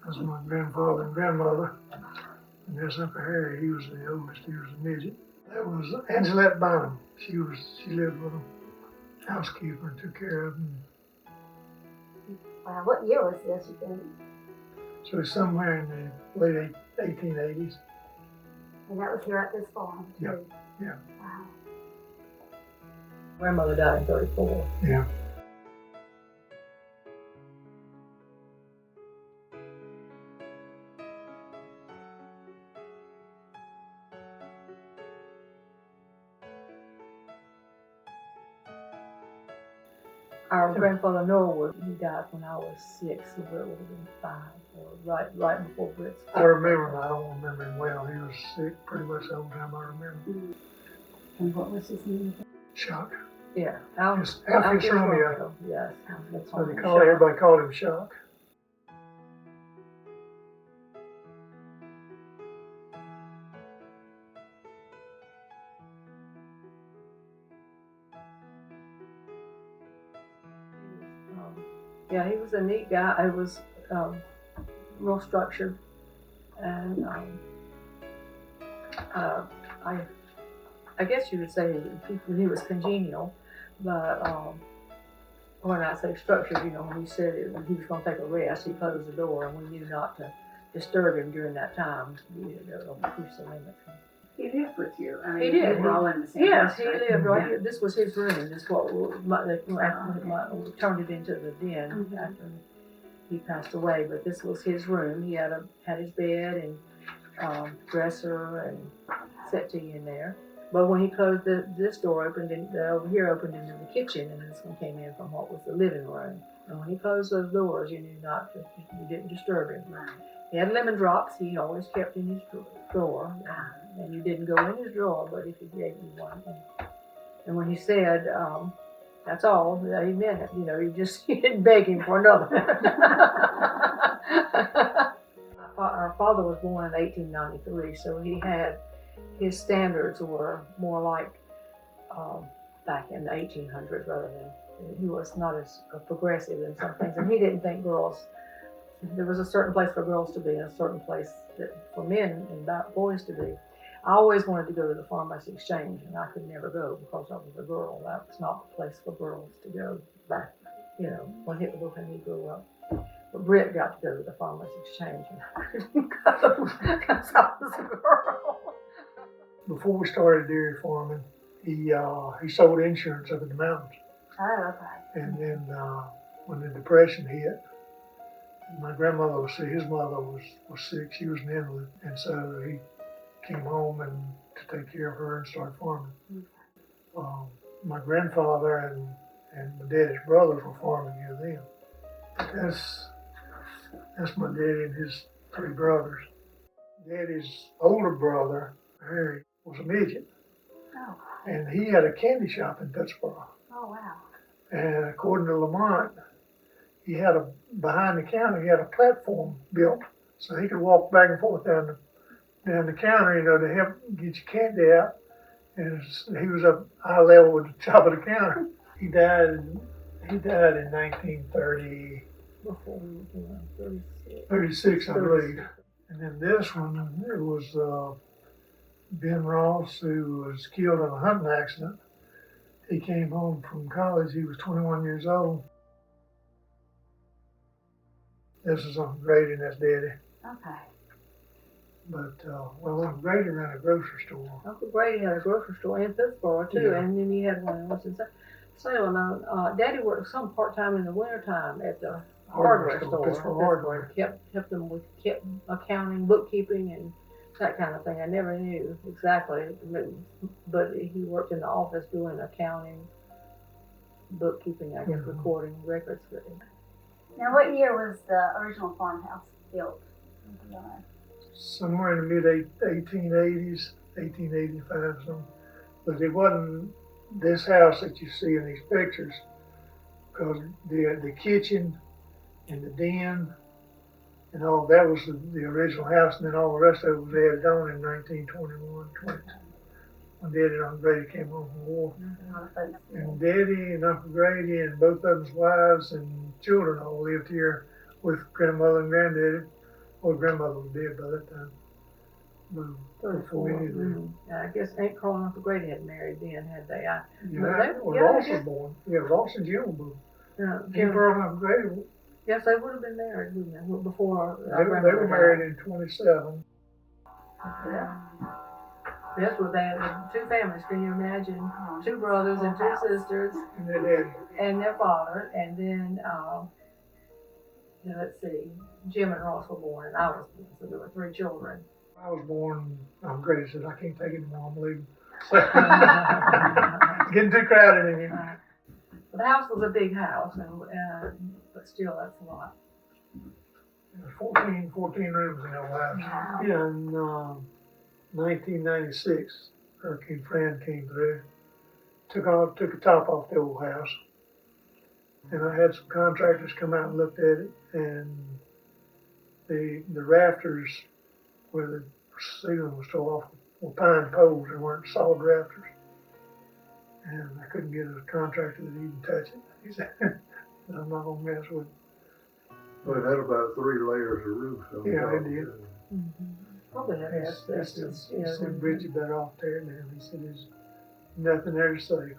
That's my grandfather and grandmother. And there's Uncle Harry. He was the oldest. He was a midget. That was Angelette Bynum. She lived with them, housekeeper, and took care of them. Wow, what year was this, you think? So it's somewhere in the late 1880s. And that was here at this farm, too? Yep. Yeah. Wow. Grandmother died in 34. Yeah. Our grandfather Norwood, he died when I was 6, so Britt would have been 5, or right before Britt's. I remember him. I don't remember him well. He was sick pretty much the whole time I remember him. And what was his name? Shock. Yeah, Alpheus Romeo. Yes, That's what everybody called him, Shock. Yeah, he was a neat guy. He was real structured, and I guess you would say he was congenial, but when I say structured, when he said he was going to take a rest, he closed the door, and we knew not to disturb him during that time. Don't push the limit. He lived with you. I mean, He did. We were all in the same Yes, house, he right? lived right here. This was his room. This what we turned it into the den after he passed away. But this was his room. He had his bed and dresser and settee in there. But when he closed this door, opened over here opened into the kitchen, and this one came in from what was the living room. And when he closed those doors, you knew you didn't disturb him. Right. He had lemon drops. He always kept in his drawer. And you didn't go in his drawer, but if he gave you one. And when he said, that's all, he meant it. You didn't beg him for another. Our father was born in 1893, so his standards were more like back in the 1800s rather than, he was not as progressive in some things. And he didn't think there was a certain place for girls to be and a certain place for men and boys to be. I always wanted to go to the Pharmacy Exchange, and I could never go because I was a girl. That was not the place for girls to go back, when he grew up. But Britt got to go to the Pharmacy Exchange, and I couldn't go because I was a girl. Before we started dairy farming, he sold insurance up in the mountains. Oh, okay. And then when the Depression hit, my grandmother was sick. His mother was sick. She was an invalid, and so he came home and to take care of her and start farming. My grandfather and my daddy's brothers were farming here then. That's my daddy and his 3 brothers. Daddy's older brother, Harry, was a midget. Oh. And he had a candy shop in Pittsburgh. Oh, wow. And according to Lamont, he had behind the counter, he had a platform built so he could walk back and forth down the counter, to help get your candy out. And he was up eye level with the top of the counter. He died in 1930. Before we were born, 36, I believe. And then this one, it was Ben Ross, who was killed in a hunting accident. He came home from college. He was 21 years old. This is Uncle Grady, and that's Daddy. Okay. But, Uncle Grady ran a grocery store. Uncle Grady had a grocery store in Pittsburgh, too, and then he had one in Salem. Daddy worked some part-time in the wintertime at the hardware store. Pittsburgh Hardware. Helped them with accounting, bookkeeping, and that kind of thing. I never knew exactly, but he worked in the office doing accounting, bookkeeping, I guess, recording records. Now, what year was the original farmhouse built? Somewhere in the mid-1880s, 1885 something. But it wasn't this house that you see in these pictures, because the kitchen and the den and all that was the original house, and then all the rest of it was added on in 1921, 22, when Daddy and Uncle Grady came home from war. And Daddy and Uncle Grady and both of them's wives and children all lived here with grandmother and granddaddy. Well, grandmother was dead by that time. Moved 34. before any of them. Yeah, I guess Aunt Carl and Uncle Grady had married then, had they? Yeah, But when Ross was born. Yeah, Ross and Jim were born. Jim Pearl and Grady, Yes, they would have been married, wouldn't they? Before they were married in 27. Yeah. That's what they had, two families, can you imagine? Two brothers and two sisters And their daddy. and their father, and then, let's see, Jim and Ross were born, and I was born, so there were 3 children. I was born, Grady said, I can't take it anymore, I'm leaving. Getting too crowded in here. The house was a big house, but still, that's a lot. There's 14 rooms in the house. Yeah, in 1996, Hurricane Fran came through, took the top off the old house. And I had some contractors come out and looked at it, and the rafters where the ceiling was tore off were pine poles, they weren't solid rafters. And I couldn't get a contractor that even touch it. He said, I'm not gonna mess with it. Well, it had about 3 layers of roof on Yeah, top. it did. Probably had He asbestos, said, Bridget better off tearing down. He said, there's nothing there to save.